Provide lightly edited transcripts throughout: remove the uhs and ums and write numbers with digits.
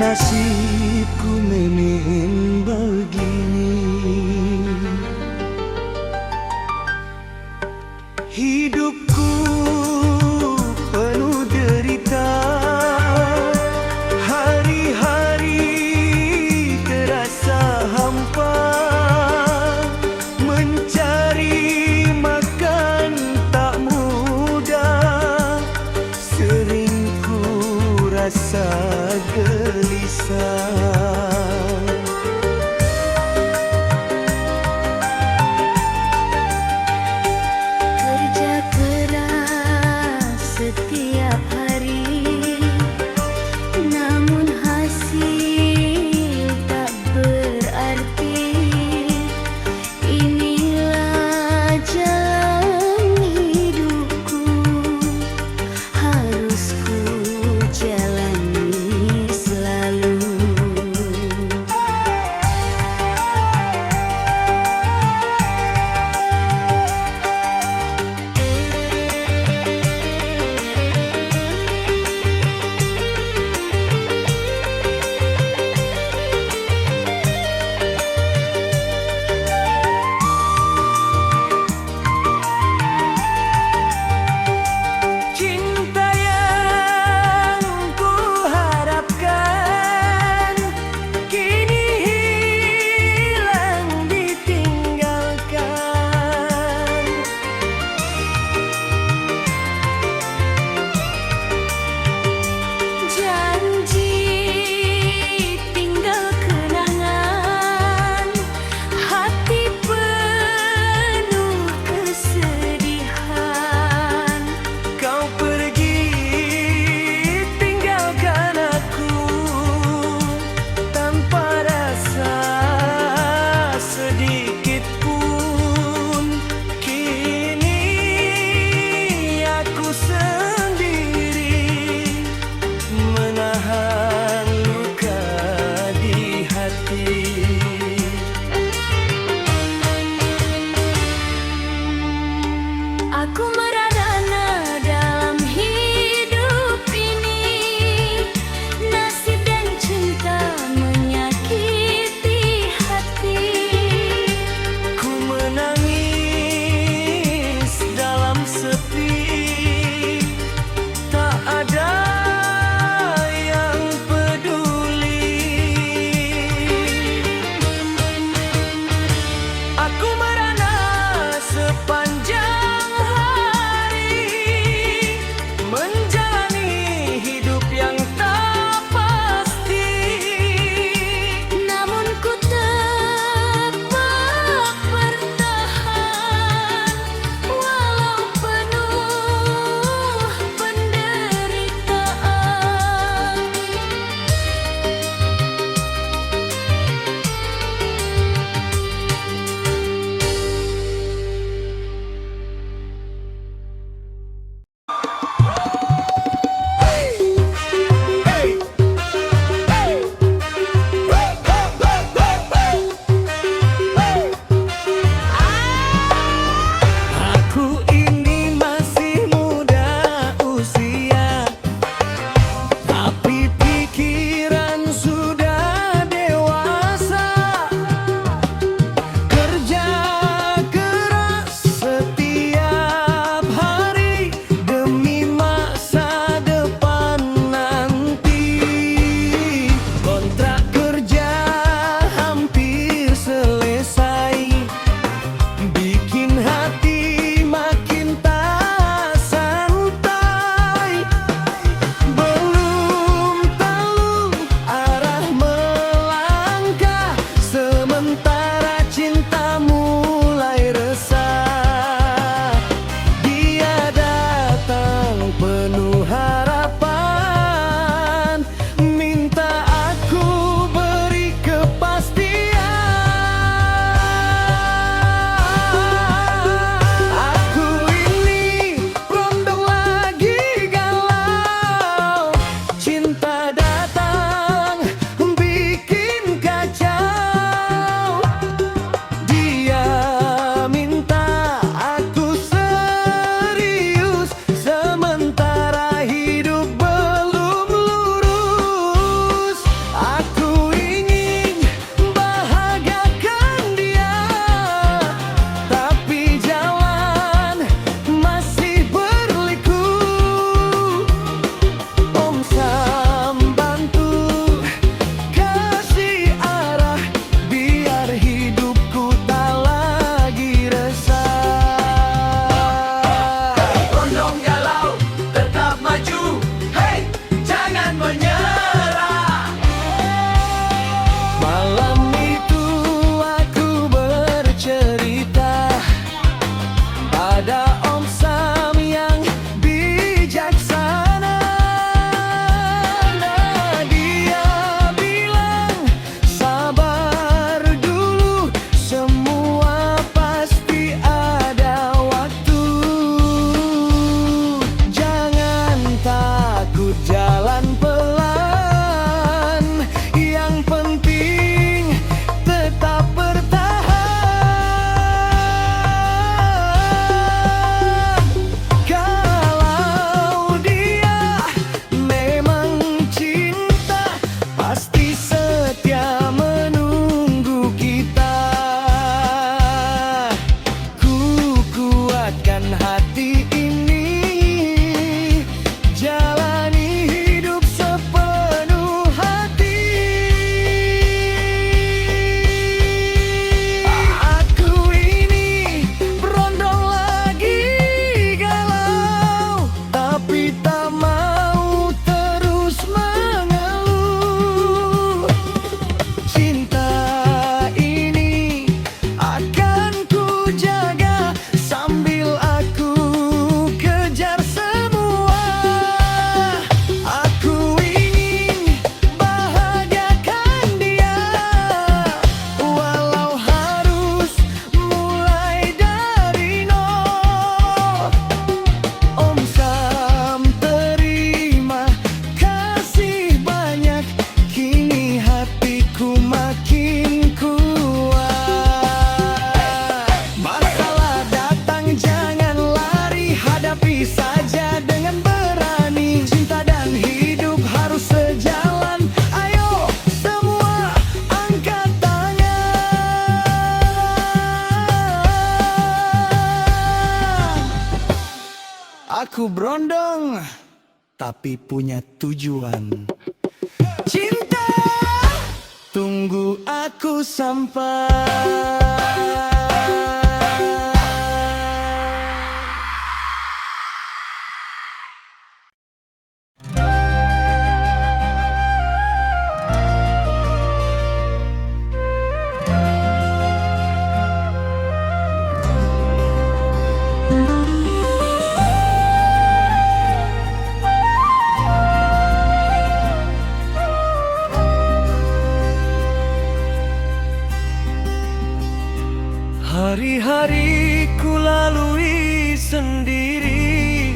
nasibku memang begini. Hidupku penuh derita, hari-hari terasa hampa. Mencari makan tak mudah, sering ku rasa gelisah. Kerja keras ada Om Sam yang bijaksana. Nah, dia bilang sabar dulu, semua pasti ada waktu. Jangan takut jalan pelan, yang penting tetap bertahan. Kalau dia memang cinta, pasti setia menunggu kita. Ku kuatkan hati ini, jalani hidup sepenuh hati. Aku ini berondong lagi galau, tapi tak mau terus mengeluh. Cinta ini akan ku jaga sambil aku kejar semua. Aku ingin bahagiakan dia, walau harus mulai dari nol. Om Sam, terima kasih banyak, kini hatiku makin kuat. Masalah datang jangan lari, hadapi saja dengan berani. Cinta dan hidup harus sejalan, ayo semua angkat tangan. Aku berondong, tapi punya tujuan. Cinta, tunggu aku sampai. Hari-hari ku lalui sendiri,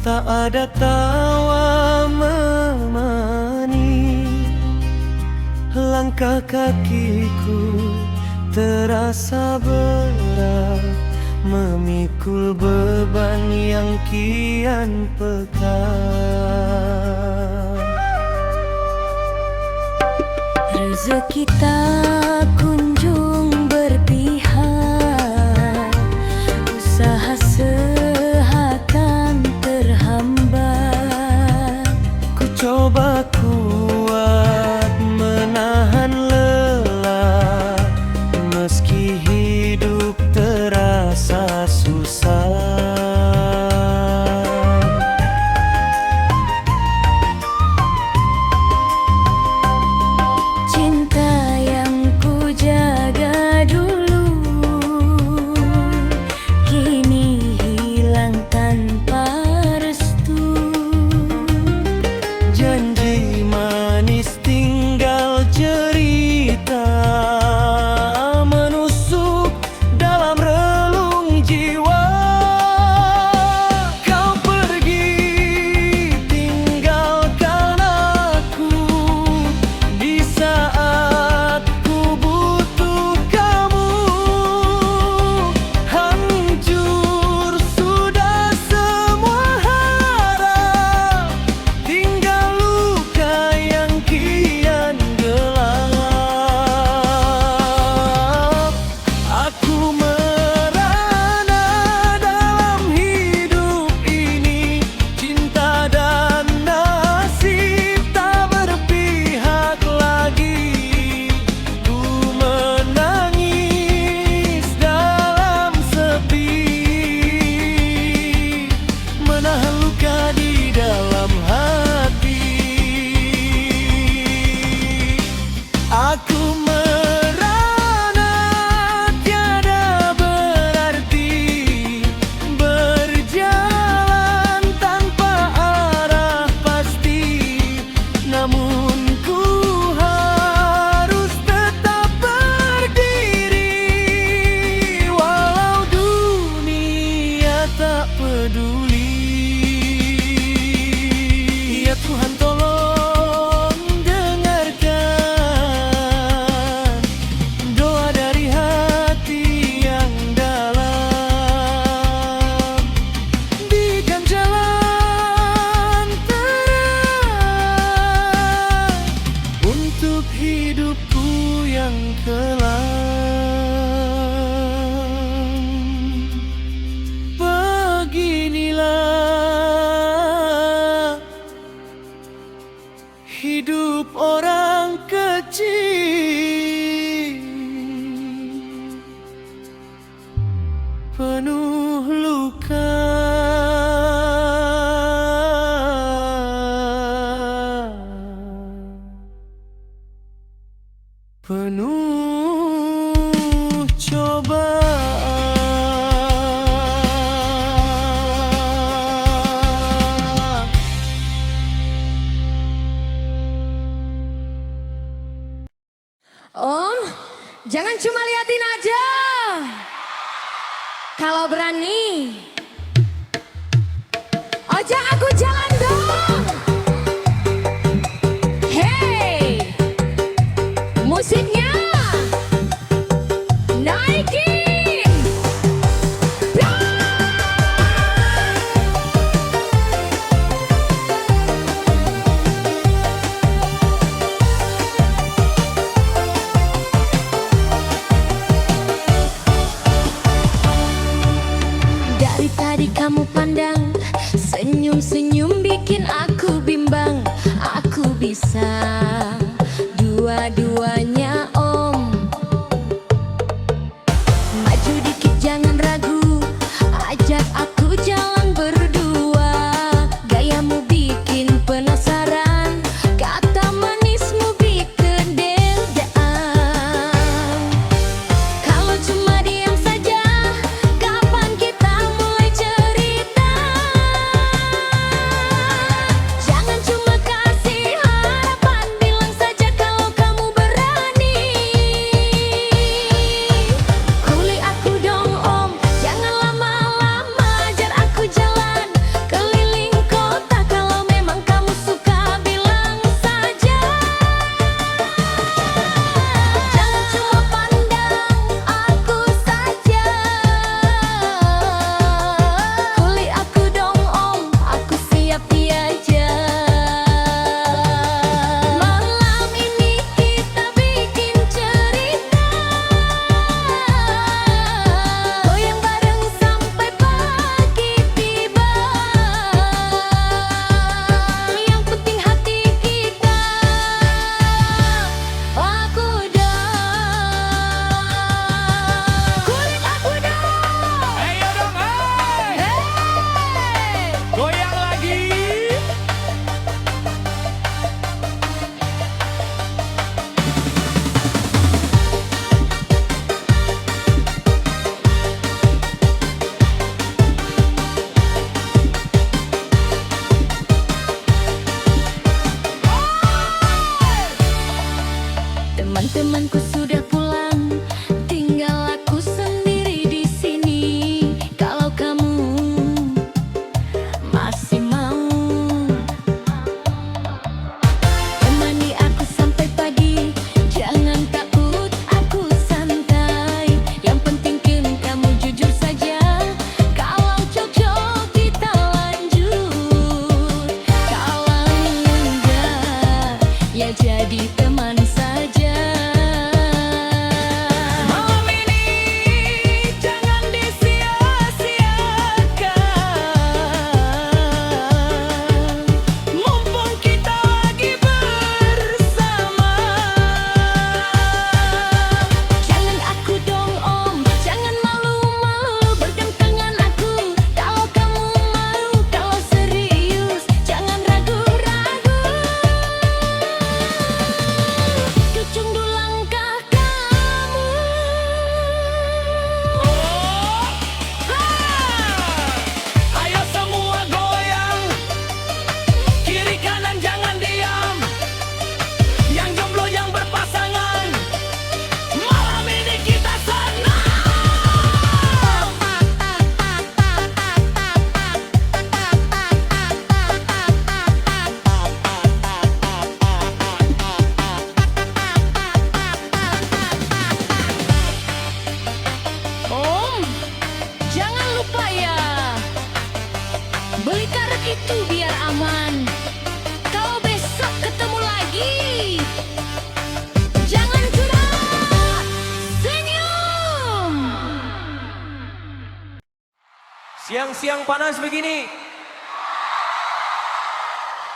tak ada tawa menemani. Langkah kakiku terasa berat, memikul beban yang kian pekat. Rezeki tak kunjung berpihak, usaha seakan terhambat. Ku coba kuat menahan lelah, meski hidup terasa susah. Cinta yang ku jaga dulu, kini hilang tanpa restu. Janji manis tinggal cerita, menusuk dalam relung jiwa. penuh luka. Penuh cobaan. Om, jangan cuma liatin aja. Kalau berani, ajak aku jalan dong. Hey, musiknya naikin. Dari tadi kamu pandang, senyum-senyum bikin aku bimbang. Aku bisa dua-duanya om. Maju dikit jangan ragu, ajak aku jalan berdua. Gayamu bikin penasaran, kata manismu bikin deldaan. Kalau cuma diam saja, kapan kita mulai cerita? Jangan cuma kasih harapan, bilang saja kalau kamu berani. Kulik aku dong om, jangan lama-lama, ajar aku jalan keliling kota. Kalau memang kamu suka, bilang saja. Jangan cuma pandang aku saja. Kulik aku dong om, aku siap diajar. Malam ini kita bikin cerita, goyang bareng sampai pagi tiba. Yang penting hati kita, aku dong. Kulik aku dong. Ayo dong, hey! Hey! Goyang lagi. Teman-temanku sudah pulang, tinggal aku sendiri di sini. Kalau kamu masih mau temani aku sampai pagi, jangan takut, aku santai. Yang penting kan kamu jujur saja, kalau cocok kita lanjut. Kalau enggak, ya jadi teman saja. Malam ini jangan disia-siakan, mumpung kita lagi bersama. Jangan aku dong om, jangan malu-malu, pegang tangan aku. Kalau kamu mau, kalau serius, jangan ragu-ragu. Kecundu langkah kamu. Ayo semua goyang, kiri kanan jangan diam. Yang jomblo yang berpasangan, malam ini kita senang. Om, jangan lupa ya, beli karet itu biar aman. Kalau besok ketemu lagi, jangan curhat, senyum. Siang-siang panas begini,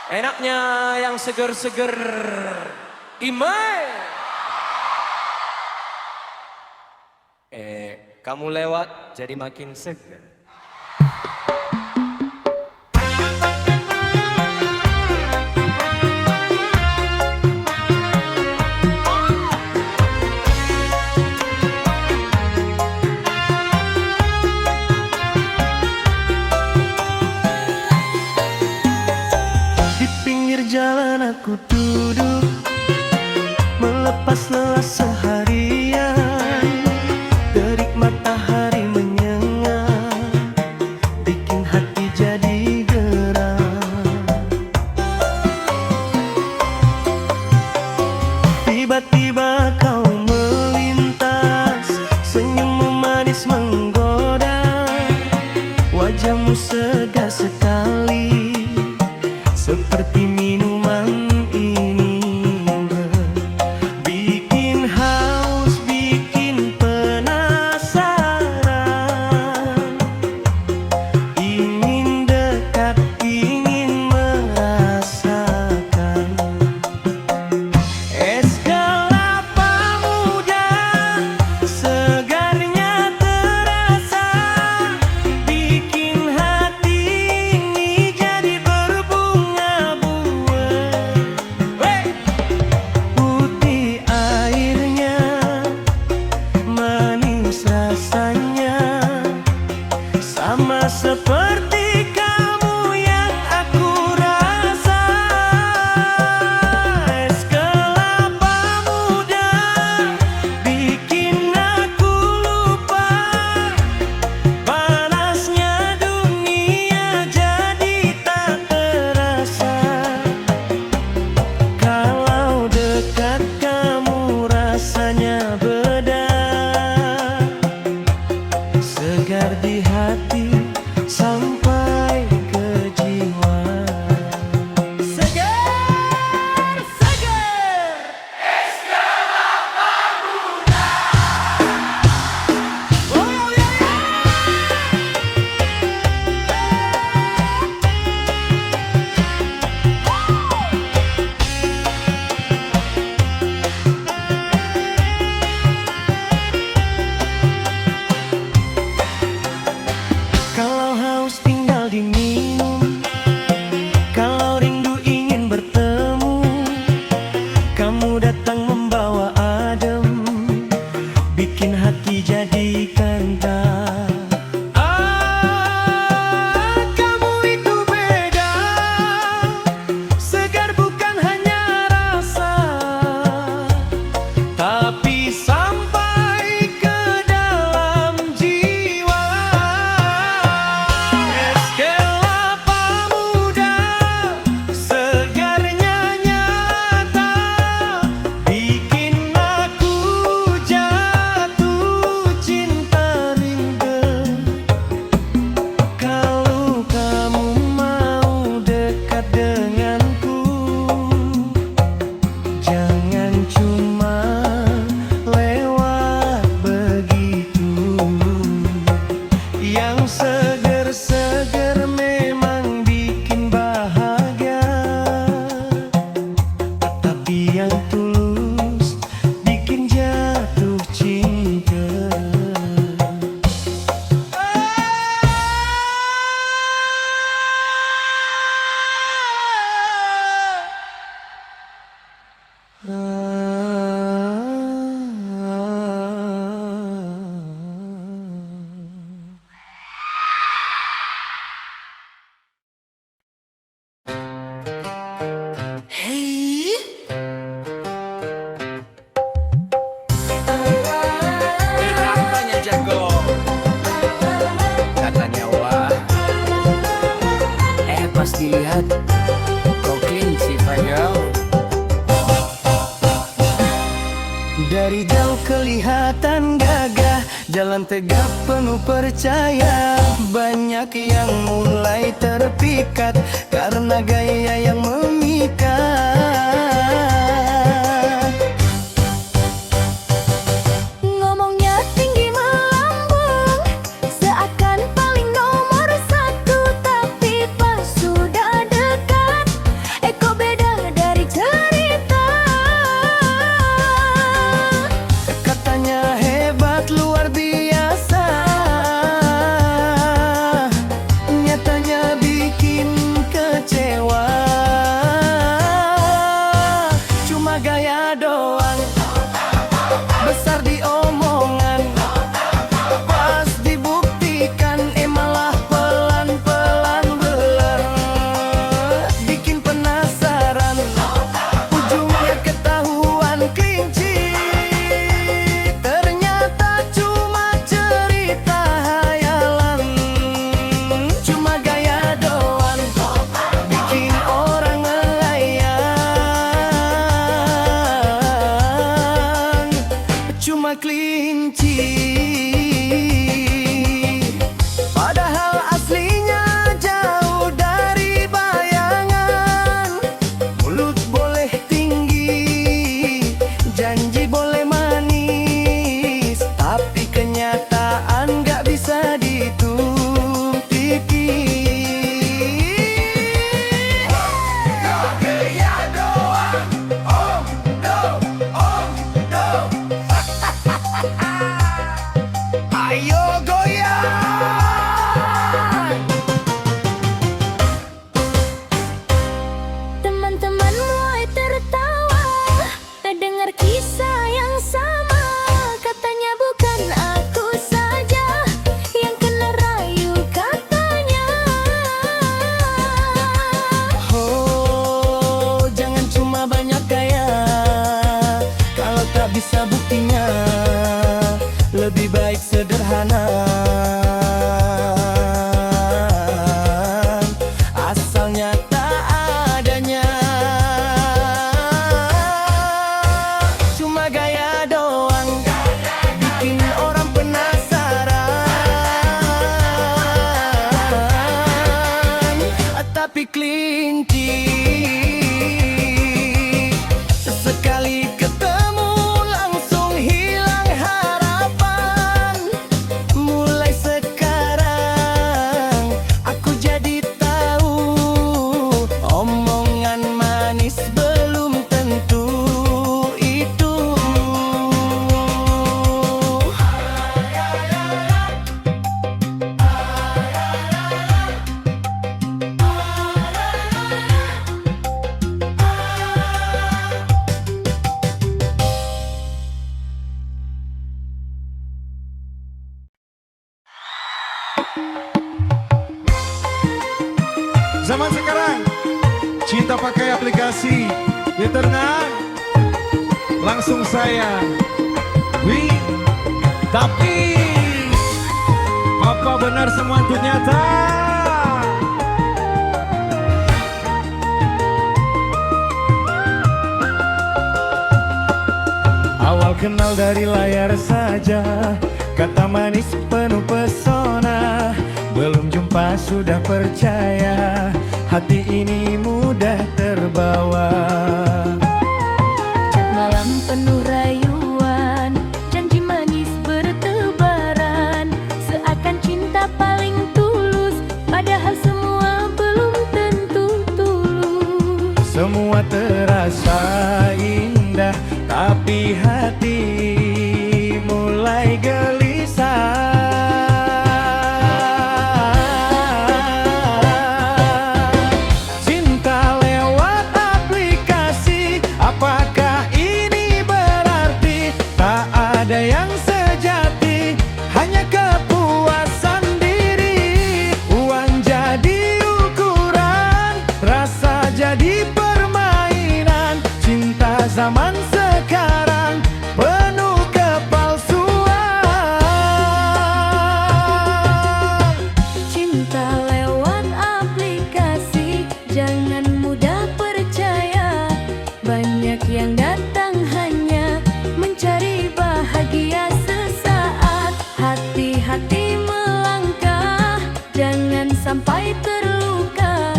enaknya yang seger-seger. Imai. Kamu lewat jadi makin seger. aku duduk melepas lelah seharian. Terik matahari menyengat, bikin hati jadi gerak. Tiba-tiba kau melintas, senyummu manis menggoda. Wajahmu segar sekali, seperti minuman ini, bikin haus, bikin penasaran. Ingin dekat, ingin merasakan. Es kelapa muda, segarnya terasa, bikin hati ini jadi berbunga-bunga. Putih airnya, manis rasanya, sama seperti kamu yang aku rasa. Es kelapa muda, bikin aku lupa panasnya dunia, jadi tak terasa. Kalau dekat kamu rasanya beda, segar di hati sampai ke jiwa. Segar, segar. Oh, yeah, Kalau haus tinggal diminum, kalau rindu ingin bertemu, kamu datang membawa adem, bikin hati jadi kentang. Kamu itu beda, segar bukan hanya rasa, tapi sampai ke dalam jiwa. Es kelapa muda, segarnya nyata, bikin aku jatuh cinta rindu. Kalau kamu mau dekat denganku, jangan cuma lewat begitu. Yang seger-seger memang bikin bahagia, tapi yang tulus bikin jatuh cinta. Hey, Katanya jago, katanya wah. pas dilihat kau clean sih Fagel. Dari jauh kelihatan gagah, jalan tegap penuh percaya. Banyak yang mulai terpikat karena gaya yang memikat. Ngomongnya tinggi melambung, seakan paling nomor satu, tapi pas sudah dekat, kok beda dari cerita. Katanya hebat luar biasa, nyatanya bikin kecewa. tapi kelinci. Sesekali ketemu langsung hilang harapan. Mulai sekarang aku jadi tahu omongan manis belum tentu itu. Zaman sekarang cinta pakai aplikasi, ya tenang, langsung saya. Tapi apa benar semua itu nyata? Awal kenal dari layar saja, kata manis penuh pesona. Belum jumpa sudah percaya, hati ini mudah terbawa. Malam penuh rayuan, janji manis bertebaran, seakan cinta paling tulus, padahal semua belum tentu tulus. Semua terasa indah, tapi hati mulai gelisah. Cinta lewat aplikasi, apakah ini berarti tak ada yang sejati, hanya kepuasan diri. Uang jadi ukuran, rasa jadi permainan. Cinta zaman sekarang penuh kepalsuan. Cinta lewat aplikasi, jangan mudah percaya. Banyak yang datang hanya mencari bahagia sesaat. Hati-hati melangkah, jangan sampai terluka.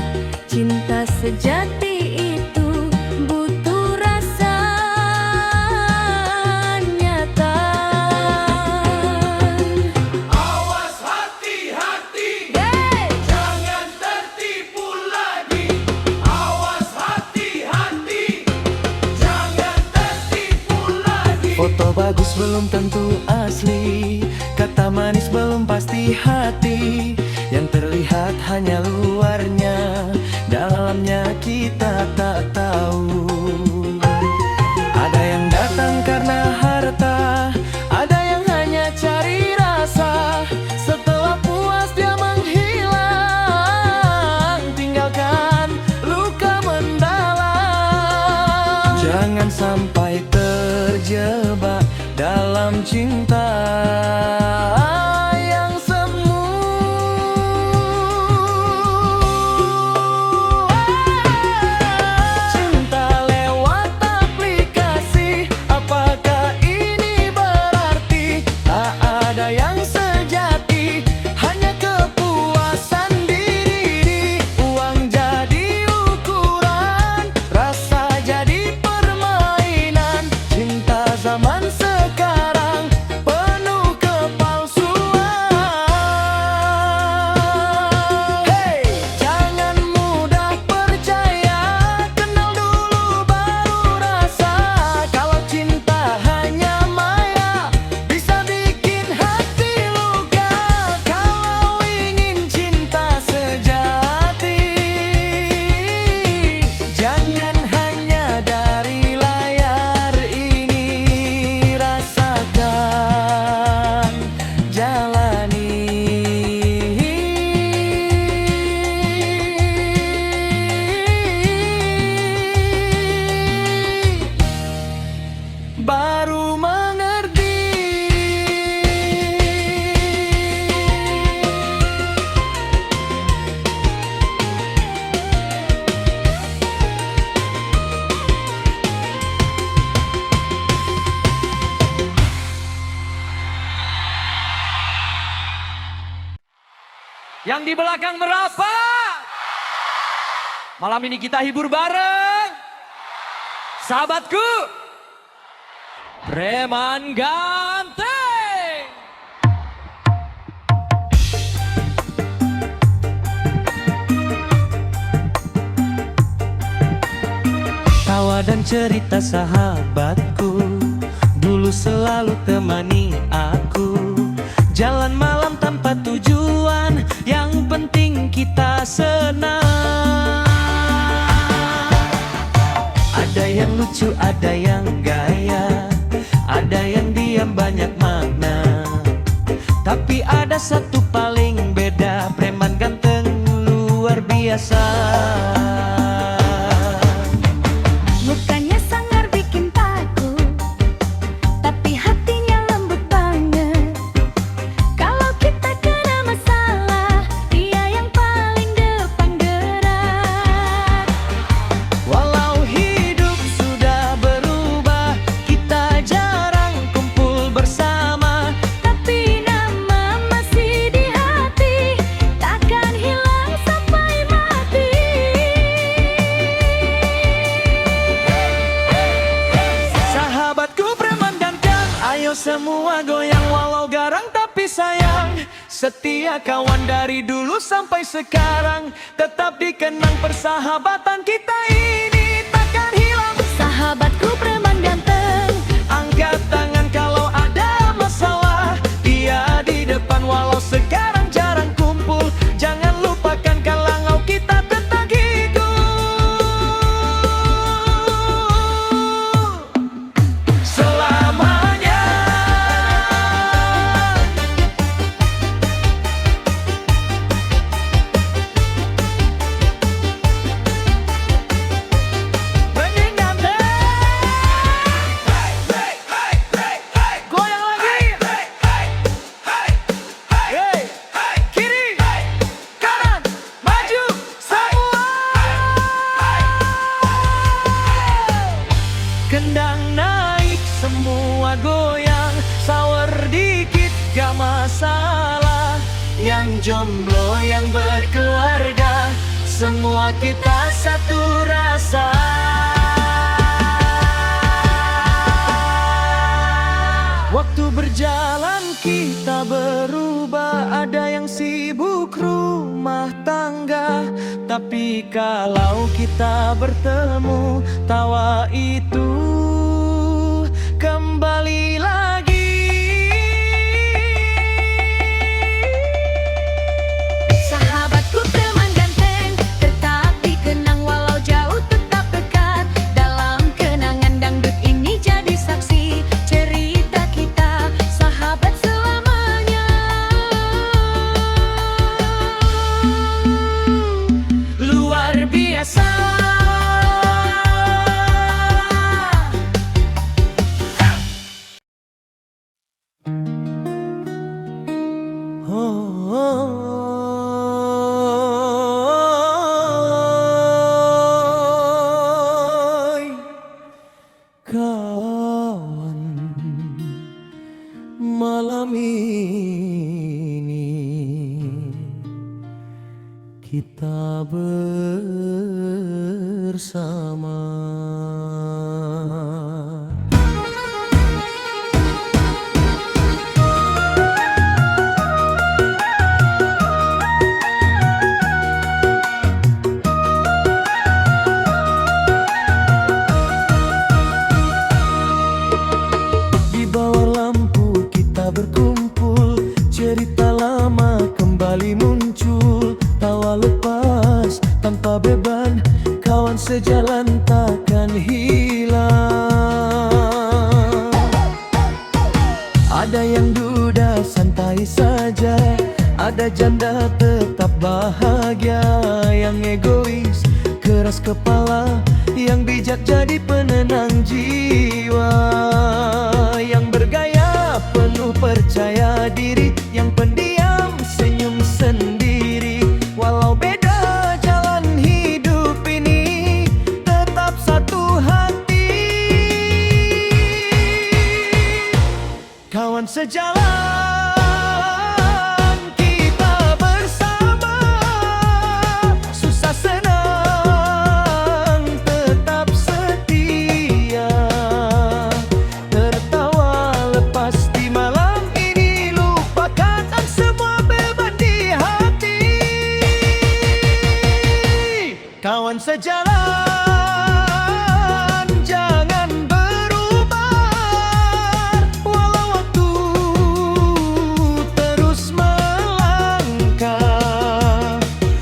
Cinta sejati itu butuh rasa nyata. Awas hati-hati, jangan tertipu lagi. Awas hati-hati, jangan tertipu lagi. Foto bagus belum tentu asli, kata manis belum pasti hati. Yang terlihat hanya luarnya, dalamnya kita tak tahu. Ada yang datang karena harta, ada yang hanya cari rasa. Setelah puas dia menghilang, tinggalkan luka mendalam. Jangan sampai terjebak dalam cinta yang semu. Cinta lewat aplikasi, apakah ini berarti tak ada yang sejati, hanya kepuasan diri. Uang jadi ukuran, rasa jadi permainan. Cinta zaman sekarang penuh kepalsuan. Hey, jangan mudah percaya, kenal dulu baru rasa. Kalau cinta hanya maya, bisa bikin hati luka. Kalau ingin cinta sejati, jangan hanya dari layar ini, rasakan, jalani. Baru mengerti. Yang di belakang merapat. Malam ini kita hibur bareng. Sahabatku, Preman Ganteng. Tawa dan cerita sahabatku dulu selalu temani aku. Jalan malam tanpa tujuan, yang penting kita senang. Ada yang lucu, ada yang gaya, ada yang diam banyak makna. Tapi ada satu paling beda, preman ganteng luar biasa. Bukannya sangar bikin takut, tapi hatinya lembut banget. Kalau kita kena masalah, dia yang paling depan gerak. Walau hidup sudah berubah, kita jarang kumpul bersama. Tapi nama masih di hati, takkan hilang sampai mati. Sahabatku preman ganteng, ayo semua goyang walau garang tapi sayang. Setia kawan dari dulu sampai sekarang, tetap dikenang persahabatan kita ini takkan hilang. Sahabatku preman ganteng, Angkat tangan kalau ada masalah, dia di depan walau sekarang jarang kumpul. Jangan lupakan kalau kita tetap hidup selamanya. Preman ganteng, goyang lagi. Hey, kiri, kanan, maju, semua. Kendang naik, semua goyang. Sawer dikit, gak masalah. Yang jomblo, yang berkeluarga, semua kita satu rasa. Waktu berjalan kita berubah, ada yang sibuk rumah tangga. Tapi kalau kita bertemu, tawa itu kembali lagi. sahabatku preman ganteng, tetap dikenang walau jauh tetap dekat. Dalam kenangan dangdut ini jadi saksi cerita kita, sahabat selamanya. Luar biasa. Hoi, kawan, malam ini kita bersama. Di bawah lampu kita berkumpul, cerita lama kembali muncul. Tawa lepas tanpa beban, kawan sejalan takkan hilang. Ada yang duda santai saja, ada janda tetap bahagia. Yang egois keras kepala, yang bijak jadi penenang jiwa. Yang bergaya penuh percaya diri, yang pendiam senyum sendiri. Walau beda jalan hidup ini, tetap satu hati. Kawan sejalan kita bersama, susah senang sejalan, jangan berubah. Walau waktu terus melangkah,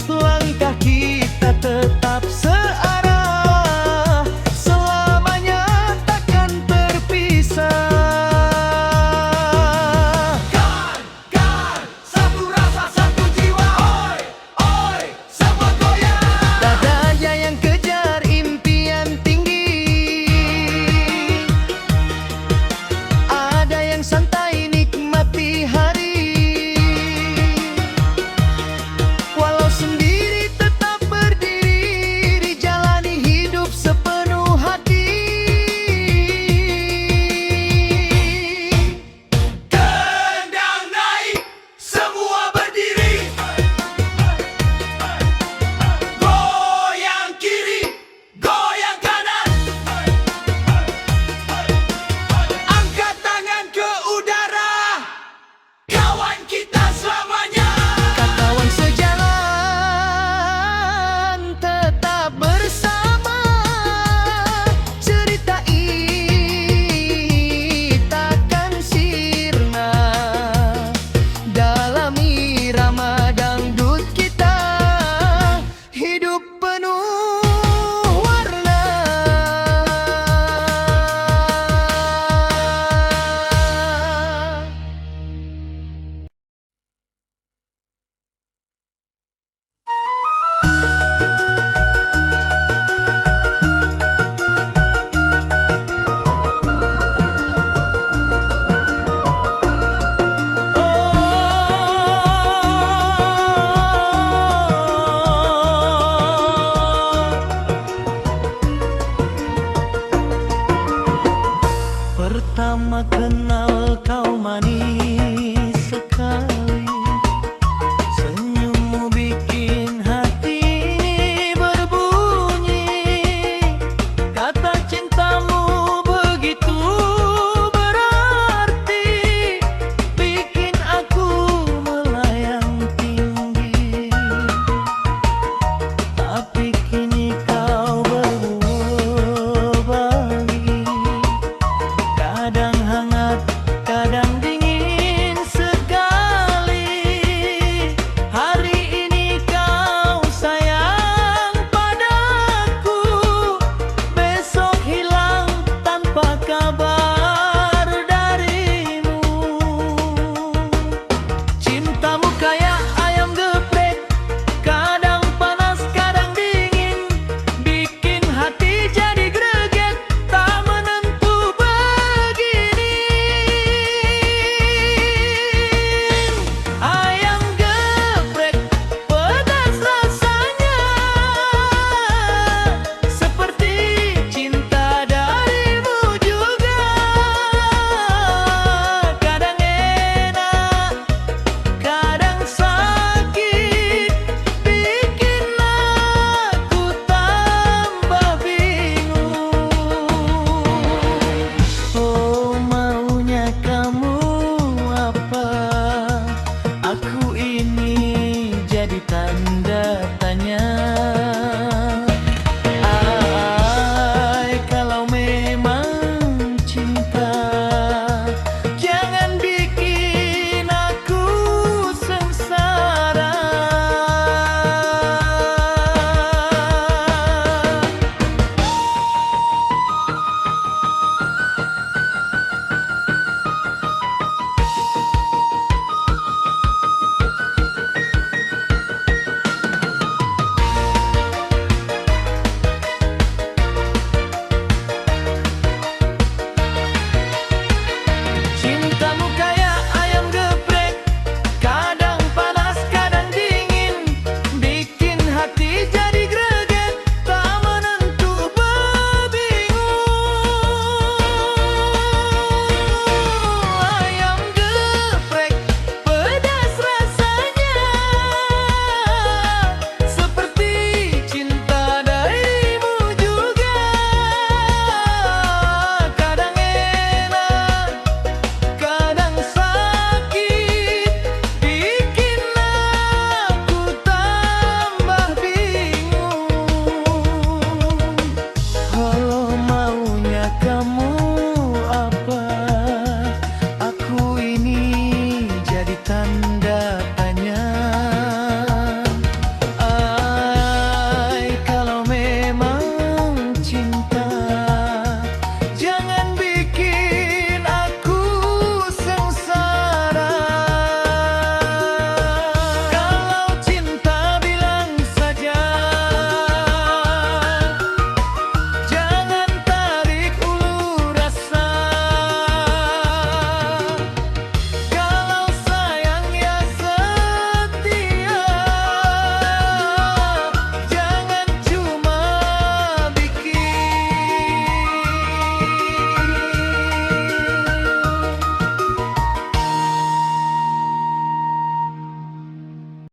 langkah kita tetap searah, selamanya takkan terpisah. Kan, satu rasa, satu jiwa. Oi, oi, semua goyang. Tak ada yang kejar impian tinggi, ada yang santai nikmati hari. Walau sendiri tetap berdiri, dijalani hidup sepenuh hati. Tendang naik, semua berdiri. Goyang kiri, goyang kanan. Angkat tangan ke udara, kawan kita selamanya. Kawan sejalan tetap bersama, cerita ini takkan sirna dalam irama dangdut kita, hidup penuh warna. Pertama kenal kau manis sekali, senyummu bikin hati ini berbunyi. Kata cintamu begitu berarti, bikin aku melayang tinggi. Tapi kini kau berubah lagi, kadang hangat, kadang dingin sekali. Hari ini kau sayang padaku, besok hilang tanpa kabar darimu. Cintamu kayak ayam geprek, kadang panas, kadang dingin, bikin hati jadi greget, tak menentu begini. Ayam geprek, pedas rasanya, seperti cinta darimu juga. Kadang enak, kadang sakit, bikin aku tambah bingung. Oh, maunya kamu apa? Aku ini jadi tanda